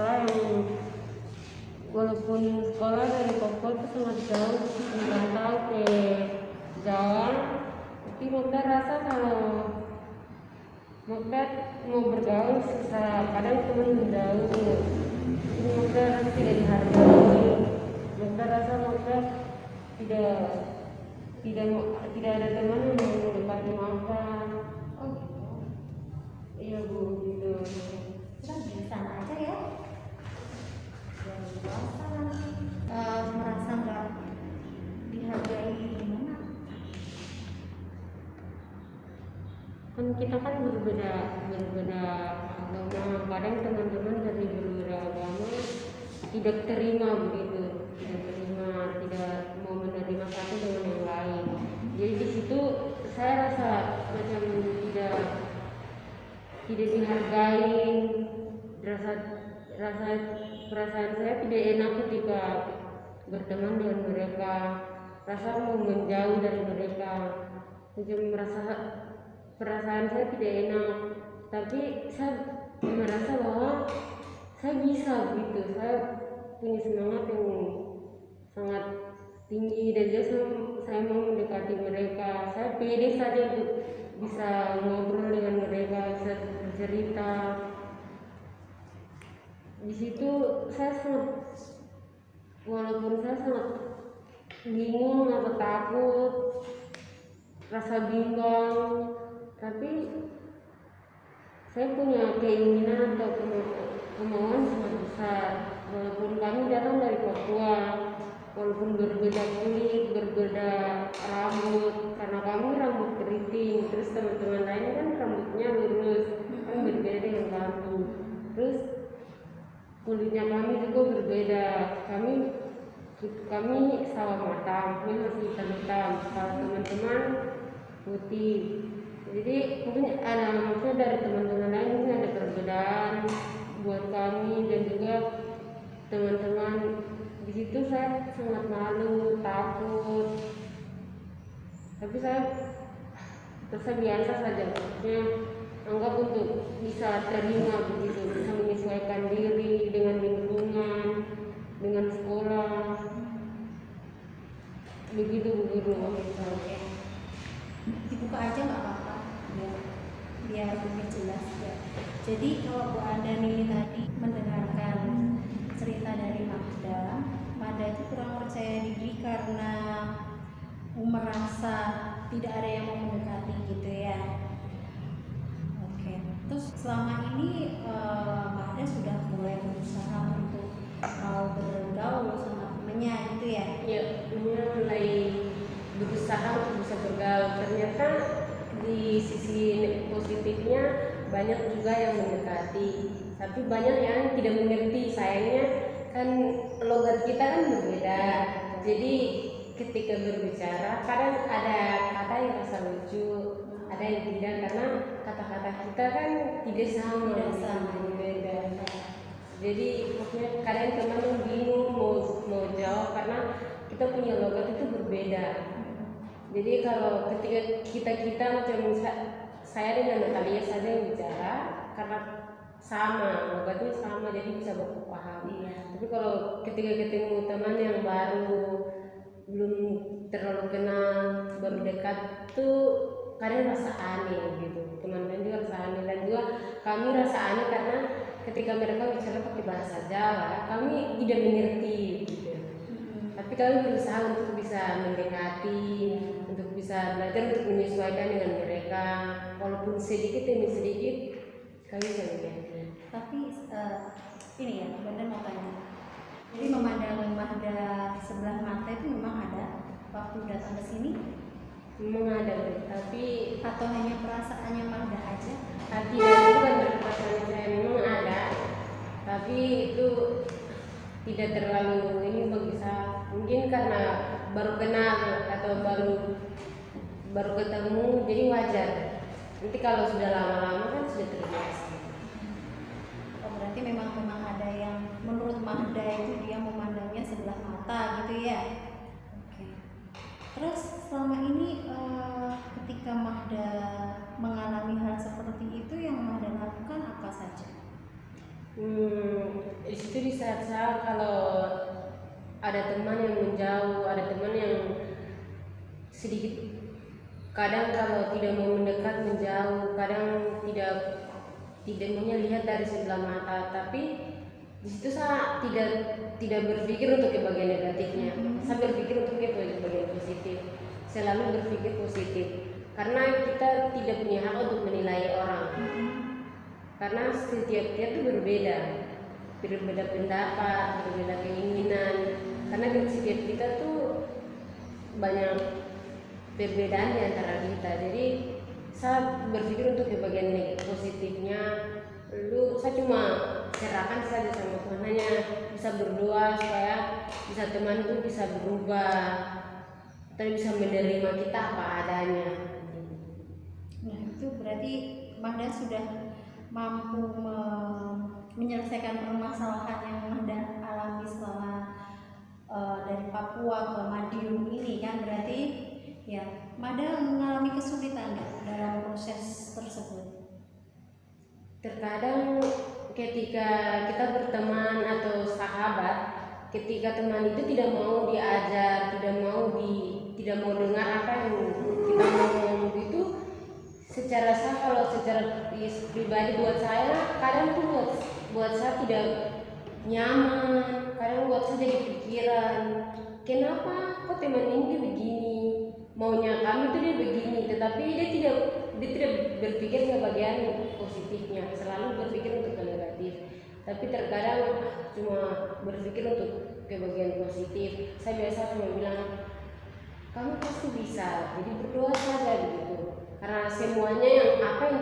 sekolah yang walaupun sekolah dari Papua itu sangat jauh, merantau ke Jawa, tapi Mogda rasa kalau Mogda mau bergaul susah, kadang teman menjauh, Mogda rasa tidak dihargai, Mogda rasa Mogda tidak ada teman yang mau mendekati Mogda. Oh gitu. Iya Bu, gitu. Kita di sana aja ya. Dan merasa merasa nggak dihargai gimana? Kan kita kan berbeda agama, kadang teman-teman dari berbeda agama tidak terima begitu, tidak mau menerima satu dengan yang lain. Jadi di situ saya rasa macam tidak dihargai, perasaan saya tidak enak ketika berteman dengan mereka, rasa mau menjauh dari mereka, macam merasa perasaan saya tidak enak, tapi saya merasa bahwa saya bisa gitu, saya punya semangat yang sangat tinggi dan juga saya mau mendekati mereka, saya pede saja untuk bisa ngobrol dengan mereka, bisa bercerita. Di situ saya walaupun saya sangat bingung atau takut, rasa bimbang, tapi saya punya keinginan atau kemauan sangat besar. Walaupun kami datang dari Papua, walaupun berbeda kulit, berbeda rambut, karena kami rambut keriting, terus teman-teman lain kan rambutnya lurus, kan berbeda dengan kami. Terus kulitnya kami juga berbeda, kami sawo matang, kami masih hitam-hitam, kalau teman-teman putih. Jadi mungkin ada maksudnya dari teman-teman lain mungkin ada perbedaan buat kami dan juga teman-teman. Di situ saya sangat malu, takut, tapi saya biasa saja, maksudnya anggap untuk bisa terima begitu, bisa menyesuaikan diri dengan lingkungan, dengan sekolah, begitu Bu Guru. Dibuka aja nggak apa-apa ya, biar lebih jelas ya. Jadi kalau Bu Anda ini tadi mendengarkan cerita dari Magda itu kurang percaya diri karena merasa tidak ada yang mau mendekati gitu ya. Oke, terus selama ini Magda sudah mulai berusaha untuk mau bergaul sama temennya gitu ya? Ya, mulai berusaha untuk bisa bergaul. Ternyata di sisi positifnya banyak juga yang mendekati, tapi banyak yang tidak mengerti. Sayangnya kan logat kita kan berbeda, jadi ketika berbicara kadang ada kata yang rasa lucu, ada yang tidak, karena kata-kata kita kan tidak sama, berbeda. Jadi maksudnya kadang teman bingung mau jawab karena kita punya logat itu berbeda. Jadi kalau ketika kita macam saya dengan Natalia saja yang bicara, karena sama logatnya sama, jadi bisa baku paham. Tapi kalau ketika ketemu teman yang baru, belum terlalu kenal, baru dekat tuh kadang rasa aneh gitu. Teman-teman juga rasa aneh, dan juga kami rasa aneh karena ketika mereka bicara pakai bahasa Jawa, kami tidak mengerti gitu. Tapi kami berusaha untuk bisa mendekati, untuk bisa belajar untuk menyesuaikan dengan mereka, walaupun sedikit demi sedikit kami bisa mengerti. Tapi ini ya, Banda mau tanya. Jadi memandang Magda sebelah mata itu memang ada waktu datang ke sini? Memang ada, tapi atau hanya perasaannya Magda aja? Tidak, itu kan perasaan saya memang ada, tapi itu tidak terlalu ini bagi saya. Mungkin karena baru kenal atau baru ketemu, jadi wajar. Nanti kalau sudah lama-lama kan sudah terbiasa. Oh, berarti memang ada yang menurut Magda itu dia memandangnya sebelah mata gitu ya? Oke. Terus selama ini ketika Magda mengalami hal seperti itu, yang Magda lakukan apa saja? Di kalau ada teman yang menjauh, ada teman yang sedikit, kadang kalau tidak mau mendekat menjauh, kadang tidak maunya lihat dari sebelah mata. Tapi di situ saya tidak berpikir untuk ke bagian negatifnya, saya berpikir untuk ke bagian positif, selalu berpikir positif, karena kita tidak punya hak untuk menilai orang, karena setiap dia itu berbeda pendapat, berbeda keinginan, karena setiap kita tuh banyak perbedaan di antara kita. Jadi saya berpikir untuk ke bagian positifnya. Lalu saya cuma serahkan saja sama Tuhan, hanya bisa berdoa supaya bisa teman itu bisa berubah atau bisa menerima kita apa adanya. Nah itu berarti Mahda sudah mampu menyelesaikan permasalahan yang Mahda alami selama dari Papua ke Madiun ini kan, berarti ya Mahda mengalami kesulitan dalam proses tersebut. Terkadang ketika kita berteman atau sahabat, ketika teman itu tidak mau diajar, tidak mau dengar apa yang kita ngomong itu, secara pribadi buat saya kadang tuh buat saya tidak nyaman, kadang buat saya jadi pikiran, kenapa kok teman ini begini, maunya kami tuh dia begini, tetapi dia tidak berpikir ke bagian positifnya, selalu berpikir untuk ke negatif. Tapi terkadang cuma berpikir untuk ke bagian positif. Saya biasa cuma bilang, kamu pasti bisa, jadi berdoa saja begitu. Karena semuanya apa yang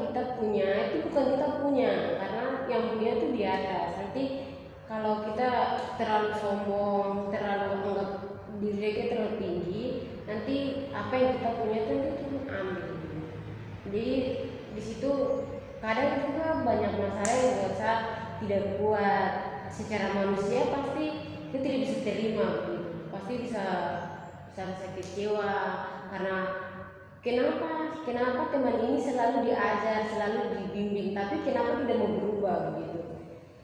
kita punya itu bukan kita punya, karena yang punya itu di atas. Nanti kalau kita terlalu sombong, terlalu menganggap diri kita terlalu tinggi, nanti apa yang kita punya itu ambil. Jadi di situ kadang juga banyak masalah yang buat saya tidak kuat. Secara manusia pasti kita tidak bisa terima begitu, pasti bisa rasa kecewa karena kenapa teman ini selalu diajar, selalu dibimbing, tapi kenapa tidak mau berubah begitu.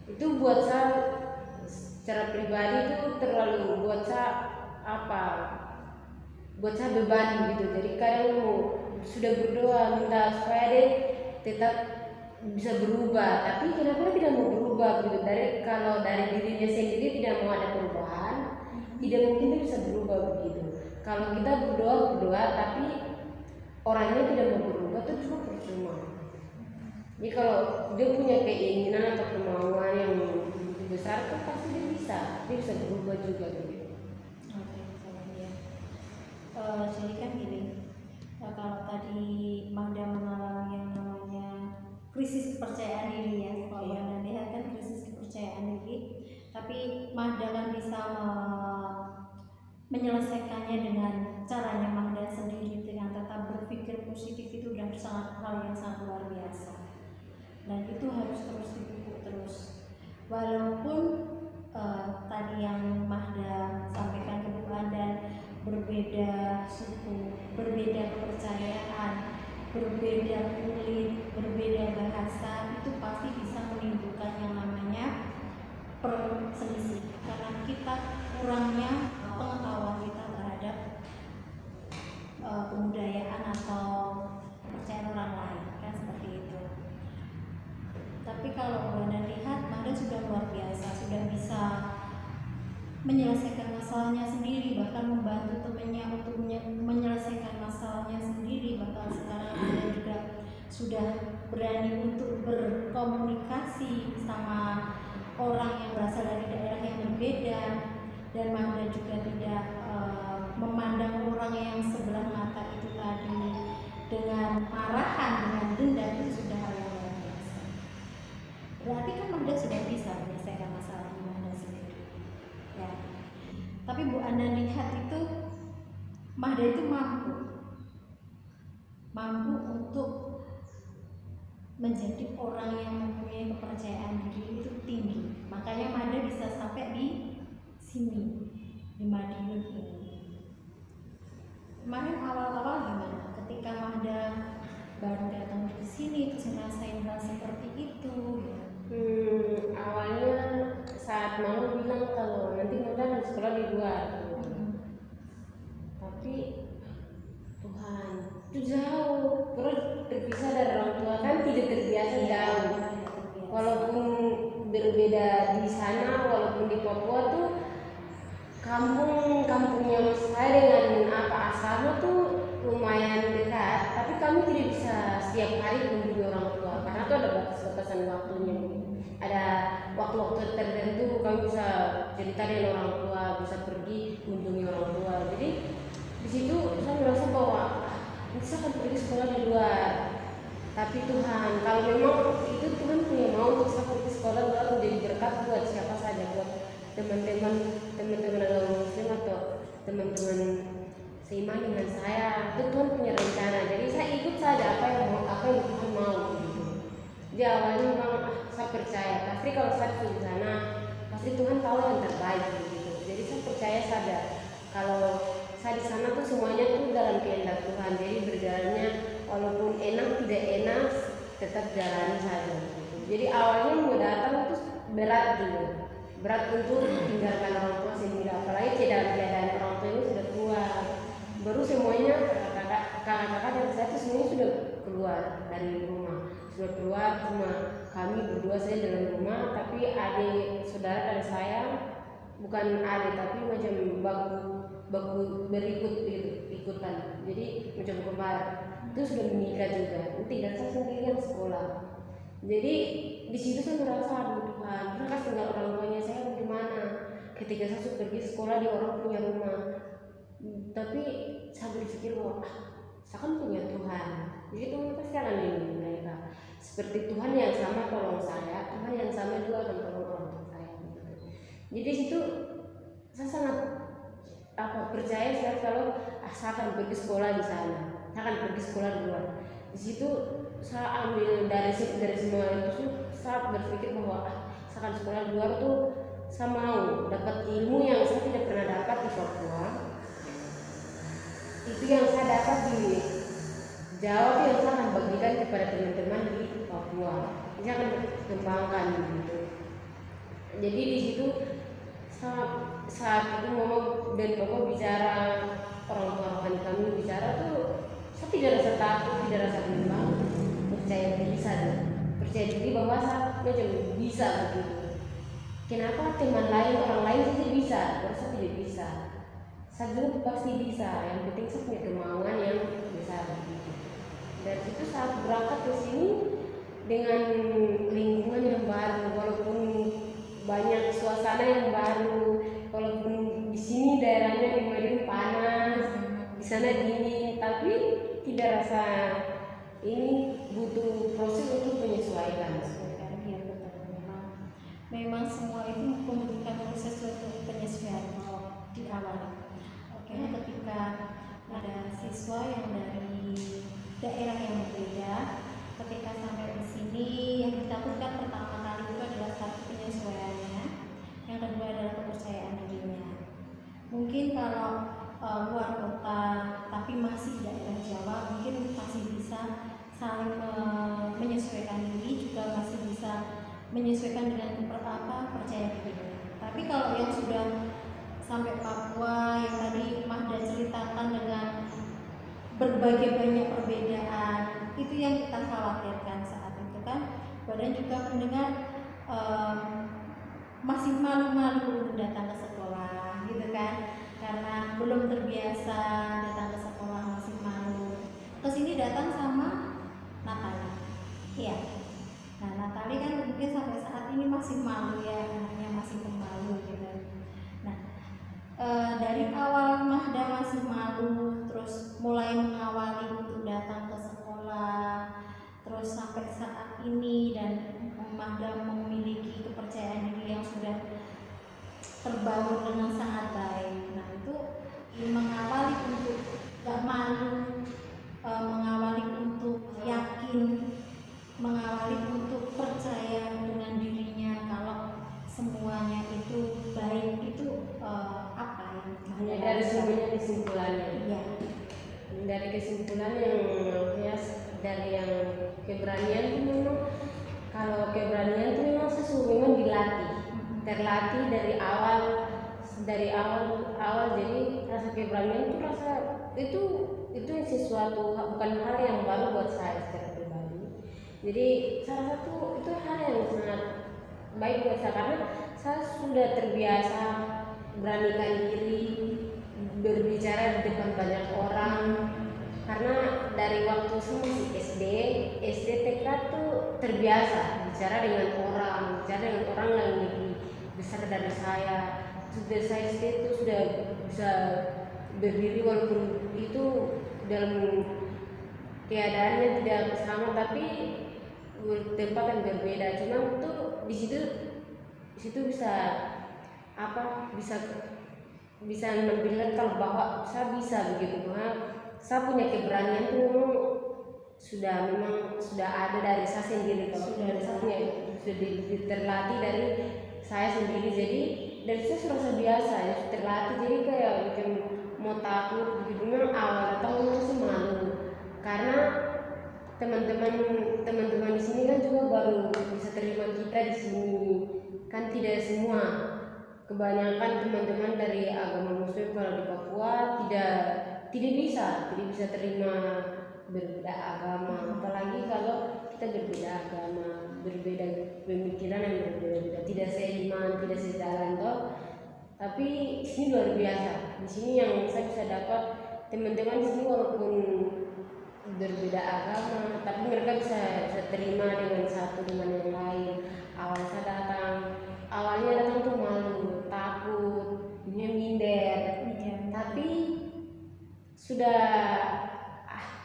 Itu buat saya secara pribadi itu terlalu buat saya beban gitu. Jadi kadang sudah berdoa minta supaya dia tetap bisa berubah, tapi kenapa dia tidak mau berubah gitu. Kalau dari dirinya sendiri tidak mau ada perubahan, tidak mungkin dia bisa berubah begitu. Kalau kita berdoa tapi orangnya tidak mau berubah itu cuma percuma. Jadi kalau dia punya keinginan atau kemauan yang begitu besar, kan pasti dia bisa berubah juga begitu. Jadi kan gini, kalau tadi Mahda mengalami yang namanya krisis kepercayaan diri ya, kalau Anda lihat kan krisis kepercayaan diri, tapi Mahda kan bisa menyelesaikannya dengan caranya Mahda sendiri, dengan tetap berpikir positif. Itu udah hal yang sangat luar biasa, dan itu harus terus dipupuk terus. Walaupun tadi yang Mahda sampaikan ke Bu Anda, berbeda suku, berbeda kepercayaan, berbeda kulit, berbeda bahasa, itu pasti bisa menimbulkan yang namanya perselisih, karena kita kurangnya pengetahuan kita terhadap kebudayaan atau kepercayaan orang lain, kan seperti itu. Tapi kalau Anda lihat, Mahda sudah luar biasa, sudah bisa menyelesaikan masalahnya sendiri, bahkan membantu temannya untuk menyelesaikan masalahnya sendiri. Bahkan sekarang Anda juga sudah berani untuk berkomunikasi sama orang yang berasal dari daerah yang berbeda, dan Mahda juga tidak memandang orang yang sebelah mata itu tadi dengan marahan, dengan dendam. Itu sudah hal yang luar biasa. Berarti kan Mahda sudah bisa menyelesaikan masalah Mahda sendiri ya. Tapi Bu Anda lihat itu Mahda itu mampu untuk menjadi orang yang mempunyai kepercayaan diri itu tinggi. Makanya Mahda bisa sampai di sini, di Madiun ini. Kemarin awal-awal gimana? Ketika Mahda baru datang ke sini terus ngerasain hal seperti itu ya. Awalnya mama bilang kalau nanti Mada sekolah di luar. Tapi Tuhan itu jauh, terus terpisah dari orang tua kan tidak terbiasa jauh. Walaupun berbeda di sana, walaupun di Papua tuh kampungnya saya dengan asrama tuh lumayan dekat, tapi kami tidak bisa setiap hari kunjungi orang tua karena tuh ada batas-batasan waktunya. Ada waktu-waktu tertentu kami bisa cerita dengan orang tua, bisa pergi kunjungi orang tua. Jadi di situ saya merasa bahwa bisa kan pergi sekolah di luar. Tapi Tuhan, kalau memang itu Tuhan punya mau untuk saya pergi sekolah luar menjadi berkat buat siapa saja, buat teman-teman agama Muslim atau teman-teman seiman dengan saya, itu Tuhan punya rencana. Jadi saya ikut saja apa yang Tuhan mau gitu. Di awalnya memang saya percaya pasti kalau saya di sana pasti Tuhan tahu yang terbaik gitu. Jadi saya percaya saja kalau saya di sana tuh semuanya tuh dalam kehendak Tuhan. Jadi berjalannya walaupun enak tidak enak tetap jalani saja gitu. Jadi awalnya mau datang itu berat juga, berat untuk tinggalkan orang tua sendiri, apalagi dalam keadaan orang tua ini sudah tua. Baru semuanya kakak-kakak dan saya tuh semuanya sudah keluar dari rumah, sudah keluar, cuma kami berdua saja dalam rumah. Tapi adik saudara dari saya, bukan adik tapi macam baku berikutan, jadi macam kembar itu sudah menikah juga, tinggal saya sendirian sekolah. Jadi di situ saya merasa aduh Tuhan, mereka tinggal orang tuanya saya bagaimana ketika saya pergi sekolah di orang punya rumah. Tapi saya berpikir bahwa saya kan punya Tuhan, jadi Tuhan pasti akan melindungi mereka. Seperti Tuhan yang sama tolong saya, Tuhan yang sama juga akan tolong orang tua saya. Jadi di situ saya sangat percaya saya kalau saya akan pergi sekolah di sana, saya akan pergi sekolah di luar. Di situ saya ambil dari semua itu, saya berpikir bahwa saya akan sekolah di luar tuh saya mau dapat ilmu yang saya tidak pernah dapat di Papua. Itu yang saya dapat di Jawa, yang saya akan bagikan kepada teman-teman di Papua. Ini akan kembangkan gitu. Jadi di situ saat itu mama dan papa bicara, orang tua kami bicara tuh saya tidak rasa takut, tidak rasa bimbang, percaya diri bahwa saya macam bisa begitu. Kenapa orang lain saja bisa, saya tidak bisa. Saya juga pasti bisa, yang penting saya punya kemauan yang besar begitu. Dan itu saat berangkat ke sini dengan lingkungan yang baru, walaupun banyak suasana yang baru, walaupun di sini daerahnya di Madiun panas, di sana dingin, tapi tidak rasa ini butuh proses untuk menyesuaikan. Ya, betul. Memang semua itu membutuhkan proses untuk penyesuaian di awal. Oke, ketika ada siswa yang dari daerah yang berbeda, ketika sampai di sini yang ditakutkan pertama kali itu adalah satu penyesuaiannya, yang kedua adalah kepercayaan dirinya. Mungkin kalau luar kota tapi masih daerah Jawa mungkin masih bisa saling menyesuaikan diri, juga masih bisa menyesuaikan dengan percaya diri. Tapi kalau yang sudah sampai Papua yang tadi Mahda ceritakan dengan berbagai banyak perbedaan, itu yang kita khawatirkan saat itu kan. Badan juga mendengar masih malu-malu untuk datang ke sekolah gitu kan, karena belum terbiasa datang ke sekolah, masih malu. Kesini datang sama Natali, iya. Nah Natali kan mungkin sampai saat ini masih malu ya, anaknya masih pemalu gitu. Nah dari awal Mahda masih malu, terus mulai mengawali untuk datang ke sekolah, terus sampai saat ini dan Mahda memiliki kepercayaan diri yang sudah terbangun dengan sangat baik. Nah itu mengawali untuk gak malu, mengawali untuk yakin, mengawali untuk percaya dengan dirinya kalau semuanya itu baik. Itu apa yang dari semuanya kesimpulannya. Iya. Dari kesimpulan yang ya dari yang keberanian itu memang, kalau keberanian itu memang memang dilatih, terlatih dari awal. Jadi rasa keberanian itu sesuatu, bukan hal yang baru buat saya secara pribadi. Jadi salah satu itu hal yang sangat baik buat saya, karena saya sudah terbiasa beranikan diri berbicara di depan banyak orang. Karena dari waktu saya masih SD TK tuh terbiasa bicara dengan orang yang lebih besar dari saya. Sudah saya SD itu sudah bisa berdiri, walaupun itu dalam keadaannya tidak sama tapi tempat yang berbeda. Cuma itu di situ bisa bisa memperlihatkan kalau bahwa saya bisa begitu, bahwa saya punya keberanian itu memang sudah ada dari saya sendiri. Kalau sudah terlatih dari saya sendiri, jadi dari saya serasa biasa ya, terlatih. Jadi kayak bikin mau takut begitu. Memang awal datang masih malu, karena teman-teman di sini kan juga baru bisa terima kita di sini kan. Tidak semua, kebanyakan teman-teman dari agama Muslim kalau di Papua tidak bisa terima berbeda agama, apalagi kalau kita berbeda agama, berbeda pemikiran yang berbeda-beda, tidak seiman, tidak sejalan toh. Tapi di sini luar biasa. Di sini yang saya bisa dapat, teman-teman di sini walaupun berbeda agama, tapi mereka bisa terima dengan satu dengan yang lain. Awalnya datang tuh malu, takut, minder, tapi sudah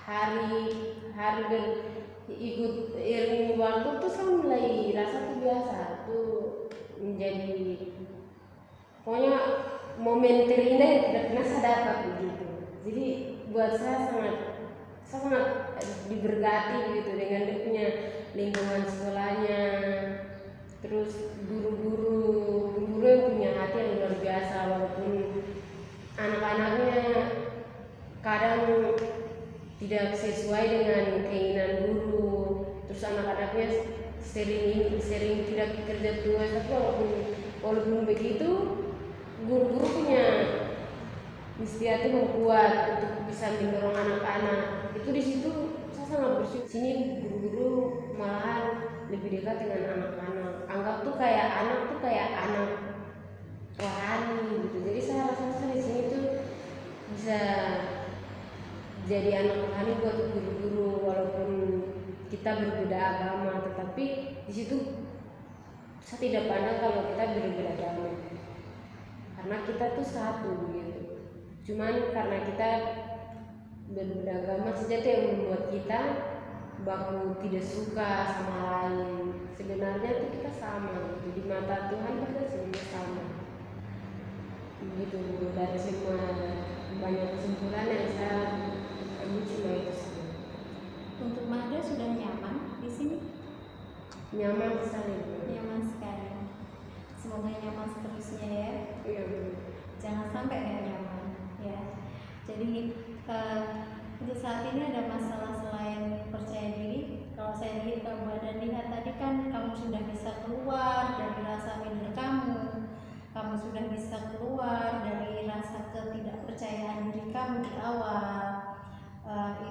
hari ikut iring waktu tuh saya mulai rasa tuh biasa tuh, menjadi pokoknya momen terindah yang tidak pernah saya dapat begitu. Jadi buat saya sangat diberkati gitu dengan dia punya lingkungan sekolahnya, terus guru-guru yang punya hati yang luar biasa. Walaupun anak-anaknya kadang tidak sesuai dengan keinginan guru, terus anak-anaknya sering tidak kerja tugas, tapi walaupun begitu guru-guru punya istiadat yang kuat untuk bisa mendorong anak-anak. Itu di situ saya sangat bersyukur. Sini guru-guru malahan lebih dekat dengan anak-anak, anggap tuh kayak anak rohani gitu. Jadi saya rasa di sini tuh bisa jadi anak rohani buat guru-guru, walaupun kita berbeda agama, tetapi di situ saya tidak pandang kalau kita berbeda agama, karena kita tuh satu gitu. Cuman karena kita berbeda agama saja itu yang membuat kita baku tidak suka sama lain. Sebenarnya itu kita sama gitu. Di mata Tuhan kita semua sama begitu. Dari semua banyak kesimpulan yang saya ambil cuma itu saja. Untuk Mahda sudah nyaman di sini? Nyaman sekali. Nyaman sekali. Semoga nyaman seterusnya ya. Iya. Jangan sampai nggak nyaman ya. Jadi untuk saat ini ada masalah selain percaya diri. Kalau saya lihat, kalau Mbak Dan lihat tadi kan kamu sudah bisa keluar dari rasa minder kamu sudah bisa keluar dari rasa ketidakpercayaan diri kamu di awal.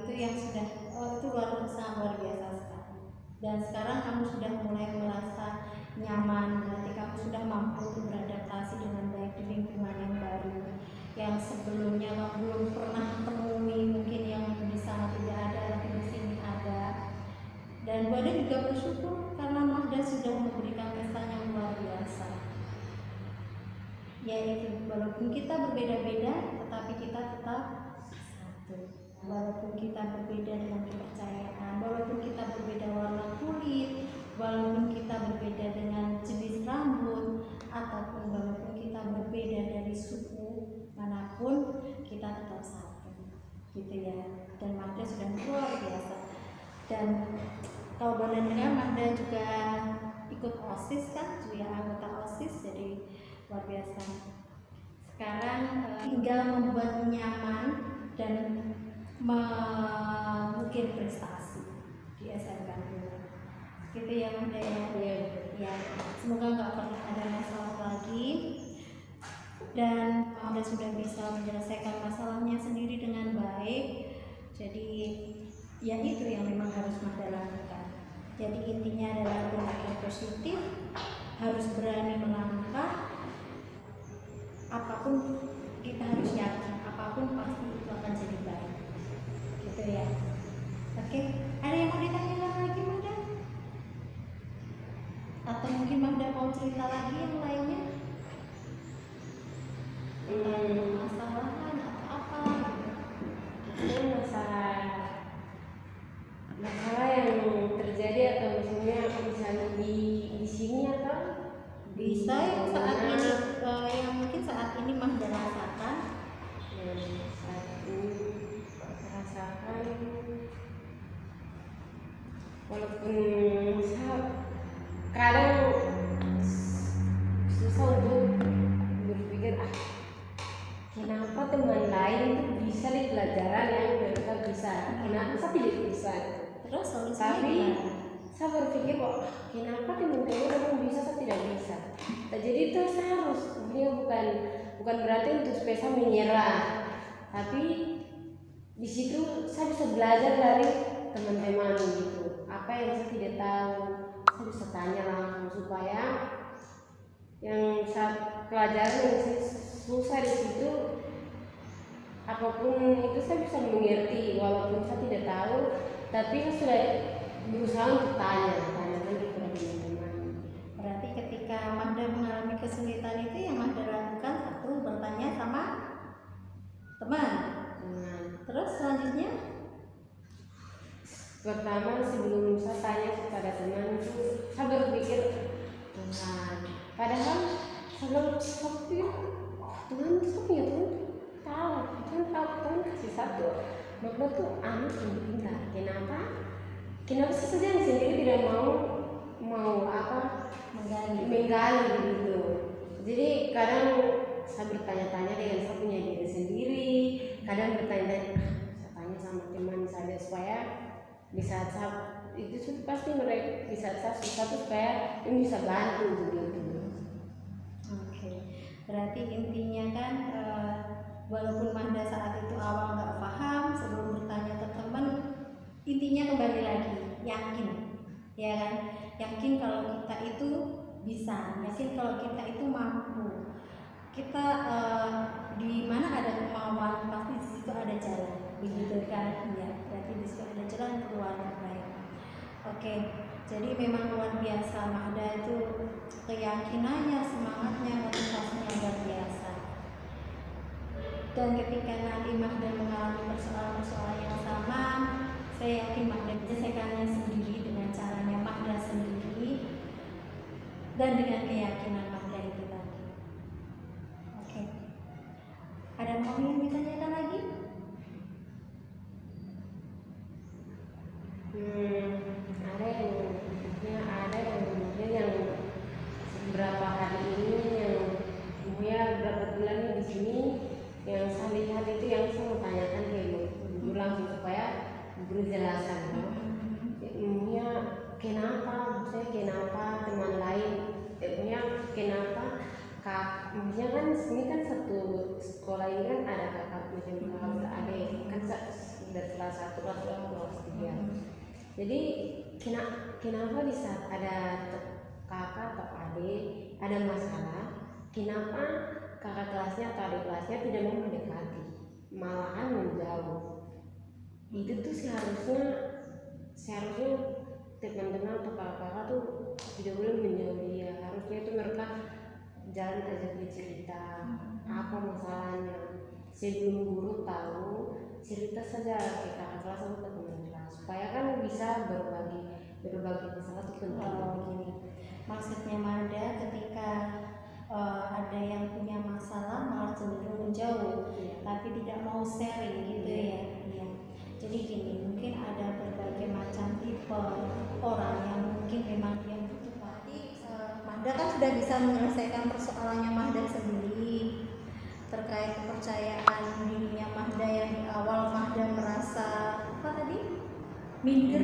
Itu yang sudah itu sangat luar biasa sekali. Dan sekarang kamu sudah mulai merasa nyaman, berarti kamu sudah mampu untuk beradaptasi dengan baik di lingkungan yang baru, yang sebelumnya kamu belum pernah temui, mungkin yang di sana tidak ada tapi di sini ada. Dan Buana juga bersyukur karena Mahda sudah memberikan kesan yang luar biasa, yaitu walaupun kita berbeda-beda tetapi kita tetap satu. Walaupun kita berbeda dengan kepercayaan, walaupun kita berbeda warna kulit, walaupun kita berbeda dengan jenis rambut, ataupun walaupun kita berbeda dari suku manapun, kita tetap satu gitu ya. Dan Mahda sudah luar biasa. Dan kalau boleh dengar, Mahda juga ikut OSIS kan, juga anggota OSIS, jadi luar biasa. Sekarang tinggal membuat nyaman dan mungkin prestasi di SMK gitu ya Mahda ya. Iya. Ya, semoga nggak pernah ada masalah lagi dan Mahda sudah bisa menyelesaikan masalahnya sendiri dengan baik. Jadi ya itu yang memang harus Mahda lakukan. Jadi intinya adalah berpikir positif, harus berani melangkah. Apapun kita harus yakin, apapun pasti itu akan jadi baik. Gitu ya. Oke, ada yang mau ditanyakan lagi Mahda? Atau mungkin Mahda mau cerita lagi yang lainnya? Masalahan atau apa? Itu masalah yang terjadi atau misalnya di sini atau Bisa yang saat ini yang mungkin saat ini Mahda rasakan. saat ini merasakan, walaupun kadang susah untuk berpikir kenapa teman lain itu bisa di pelajaran yang mereka bisa, kenapa saya tidak bisa. Terus solusinya Tapi gimana? saya berpikir kok kenapa teman-teman bisa saya tidak bisa. Nah, jadi itu saya harus, dia bukan berarti untuk supaya saya menyerah, tapi di situ saya bisa belajar dari teman-teman gitu. Apa yang saya tidak tahu saya bisa tanya langsung, supaya yang saya pelajari yang saya susah di situ, apapun itu saya bisa mengerti, walaupun saya tidak tahu, tapi saya sudah berusaha untuk tanya lagi kepada teman-teman. Berarti ketika Mahda mengalami kesulitan itu yang Mahda lakukan satu, bertanya sama teman. Terus selanjutnya Pertama, sebelum saya tanya kepada teman itu, saya berpikir Tuhan. Padahal sebelum saya Tuhan itu punya Tuhan tahu, Tuhan kasih satu. Maka tuh anak yang pintar. Kenapa sih saja yang sendiri tidak mau menggali gitu. Jadi kadang saya bertanya-tanya dengan saya punya diri sendiri, kadang bertanya-tanya saya tanya sama teman saja, supaya di saat itu pasti mereka di saat saya susah tuh supaya ini bisa bantu begitu. Oke. Berarti intinya kan walaupun Mahda saat itu awal nggak paham, sebelum bertanya ke teman, intinya kembali lagi yakin, ya kan? Yakin kalau kita itu bisa, yakin kalau kita itu mampu. Kita di mana ada kemauan pasti di situ ada jalan, begitu kan? Ya, berarti di situ ada jalan keluar yang baik. Oke, jadi memang luar biasa Mahda itu, keyakinannya, semangatnya, motivasinya luar biasa. Dan ketika nanti Mahda mengalami persoalan-persoalan yang sama, saya yakin Mahda menyelesaikannya sendiri dengan caranya Mahda sendiri dan dengan keyakinan Mahda itu tadi. Oke. Ada mau yang ditanyakan lagi? Ada yang beberapa hari ini, yang berapa bulan ini di sini, yang saya lihat itu yang saya mau tanyakan ke ibu langsung supaya berjelasan. Kenapa teman lain, kenapa maksudnya kan sini kan satu sekolah ini kan ada kakak adik kan dari kelas 1 kelas 2 kelas 3. Jadi kenapa di saat ada kakak atau adik ada masalah, kenapa kakak kelasnya atau adik kelasnya tidak mau mendekati, malahan menjauh. Itu tuh seharusnya teman-teman atau kakak-kakak tuh tidak boleh menjauh dia. Harusnya itu mereka jalan aja bercerita apa masalahnya, sebelum guru tahu, cerita saja ke kakak kelas atau ke teman kelas, supaya kan bisa berbagi masalah itu penting. Gini, maksudnya Mahda ketika ada yang punya masalah malah cenderung menjauh, tapi tidak mau sharing gitu ya. Iya. Jadi gini, mungkin ada berbagai macam tipe orang yang mungkin memang yang butuh. Mahda kan sudah bisa menyelesaikan persoalannya Mahda sendiri terkait kepercayaan dirinya Mahda yang di awal Mahda merasa apa tadi? Minder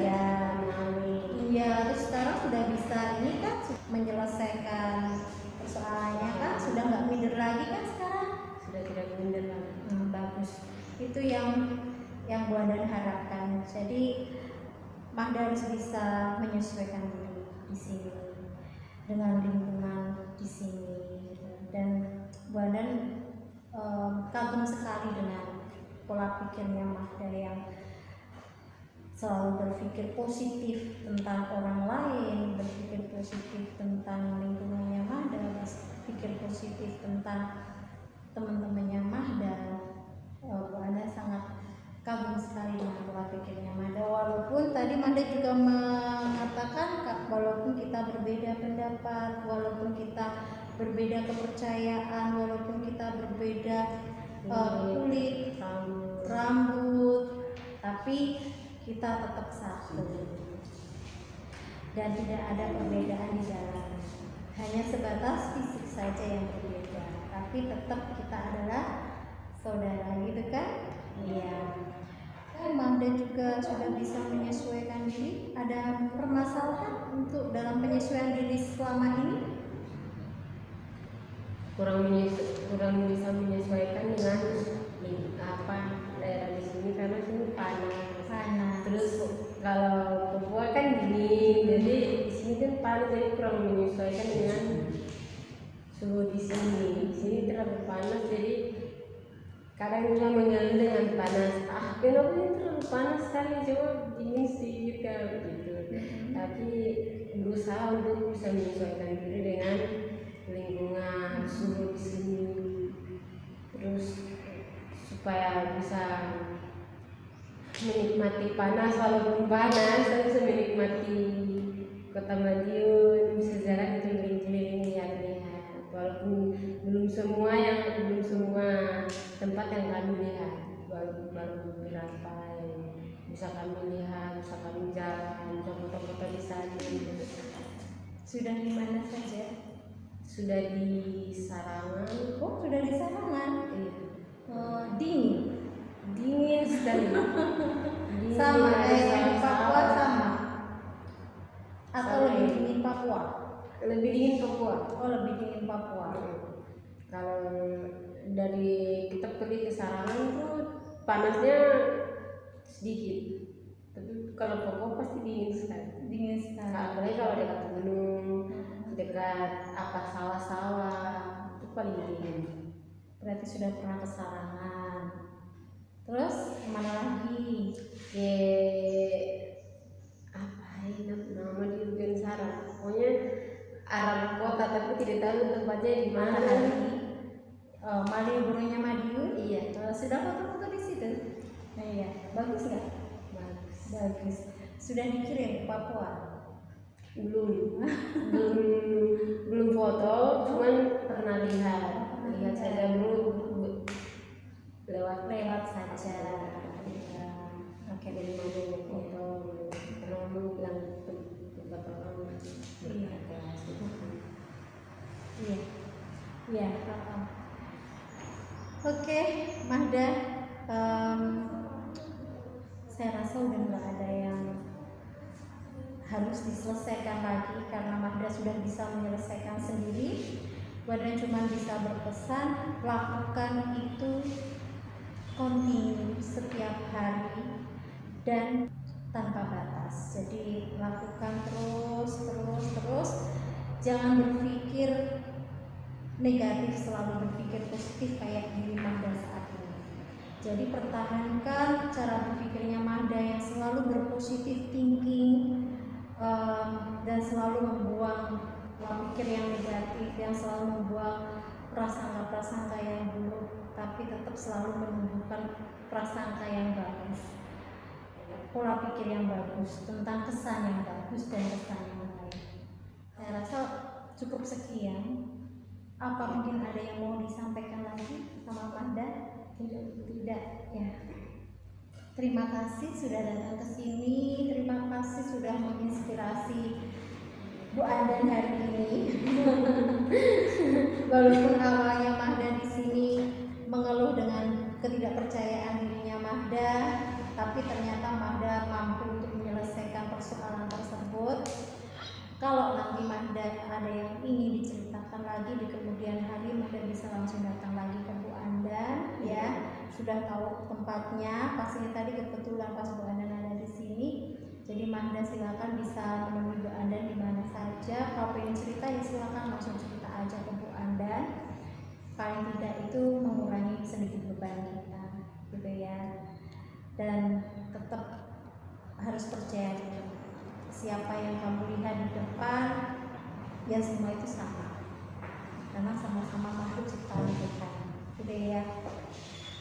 ya, terus sekarang sudah bisa ini kan menyelesaikan persoalannya kan, sudah nggak minder lagi Itu yang Bu Andan harapkan. Jadi Mahda harus bisa menyesuaikan diri di sini dengan lingkungan di sini gitu. Dan Bu Andan kagum sekali dengan pola pikirnya Mahda yang selalu berpikir positif tentang orang lain, berpikir positif tentang lingkungannya Mahda, berpikir positif tentang teman-temannya Mahda. Bu Andan sangat kagum sekali dengan pola pikirnya Mahda. Walaupun tadi Mahda juga mengatakan walaupun kita berbeda pendapat, walaupun kita berbeda kepercayaan, walaupun kita berbeda kulit, rambut, tapi kita tetap satu dan tidak ada perbedaan di dalam, hanya sebatas fisik saja yang berbeda, tapi tetap kita adalah saudara, gitu kan? Iya. Mahda juga sudah bisa menyesuaikan diri. Ada permasalahan untuk dalam penyesuaian diri selama ini? Kurang bisa menyesuaikan dengan daerah di sini karena sini panas. Terus kalau Papua kan dingin, jadi di sini kan panas, jadi kurang menyesuaikan dengan suhu di sini. Di sini terlalu panas, jadi kadang juga mengeluh dengan panas. Kenapa ini terlalu panas sekali, coba dingin sedikit kan begitu. Tapi berusaha untuk bisa menyesuaikan diri dengan lingkungan suhu di sini, terus supaya bisa menikmati panas walaupun panas, tapi bisa menikmati kota Madiun, bisa jalan keliling-keliling lihat-lihat, walaupun belum semua tempat yang kami lihat, baru beberapa yang bisa kami lihat, bisa kami jalan, foto-foto di sana. Sudah di mana saja? Sudah di Sarangan. Oh, sudah di Sarangan. Dingin sekali. Sama kayak di Papua sama? Atau lebih dingin Papua? Lebih dingin Papua. Oh, lebih dingin Papua. Kalau dari kita pergi ke Sarangan tuh panasnya sedikit, tapi kalau Papua pasti dingin sekali. Dingin sekali. Apalagi kalau dekat gunung, dekat sawah-sawah, itu paling dingin. Berarti sudah pernah ke Sarangan. Terus kemana lagi? Nama di Ugensara. Pokoknya arah kota, tapi tidak tahu tempatnya di mana. Malioboro-nya Madiun. Iya. Sudah foto-foto di situ? Iya. Bagus nggak? Bagus. Sudah dikirim ke Papua? belum foto, cuman pernah lihat saja, belum lewat saja. Oke. Dari mau foto, karena mau bilang tempat orang. Iya. Oke, Mahda, saya rasa udah nggak ada yang harus diselesaikan lagi karena Mahda sudah bisa menyelesaikan sendiri. Mahda cuma bisa berpesan, lakukan itu kontinu setiap hari dan tanpa batas. Jadi lakukan terus, jangan berpikir negatif, selalu berpikir positif kayak diri Mahda saat ini. Jadi pertahankan cara berpikirnya Mahda yang selalu berpositif thinking, dan selalu membuang pola pikir yang negatif, yang selalu membuang prasangka-prasangka yang buruk, tapi tetap selalu menumbuhkan prasangka yang bagus, pola pikir yang bagus tentang kesan yang bagus dan kesan yang baik. Saya rasa cukup sekian. Apa mungkin ada yang mau disampaikan lagi sama Mahda? Tidak ya. Terima kasih sudah datang ke sini. Terima kasih sudah menginspirasi Bu Andan hari ini. Walaupun awalnya Mahda di sini mengeluh dengan ketidakpercayaan dirinya Mahda, tapi ternyata Mahda mampu untuk menyelesaikan persoalan tersebut. Kalau nanti Mahda ada yang ingin diceritakan lagi di kemudian hari, Mahda bisa langsung datang lagi ke Bu Andan ya. sudah tahu tempatnya. Pastinya tadi kebetulan pas Bu Andan ada di sini. Jadi Mahda silakan bisa menemui Bu Andan di mana saja. Kalau pengen cerita ya silakan langsung cerita aja ke Bu Andan. Paling tidak itu mengurangi sedikit beban kita, gitu ya. Dan tetap harus percaya diri. Siapa yang kamu lihat di depan, ya semua itu sama. Karena sama-sama makhluk ciptaan Tuhan, gitu ya.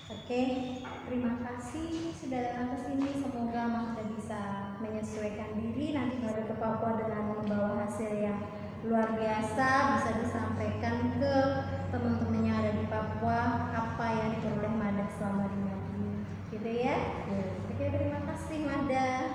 Oke, terima kasih sudah datang ke sini. Semoga Mahda bisa menyesuaikan diri nanti kalau ke Papua dengan membawa hasil yang luar biasa, bisa disampaikan ke teman-teman yang ada di Papua apa yang diperoleh Mahda selama di Madiun, gitu ya. Oke, terima kasih Mahda.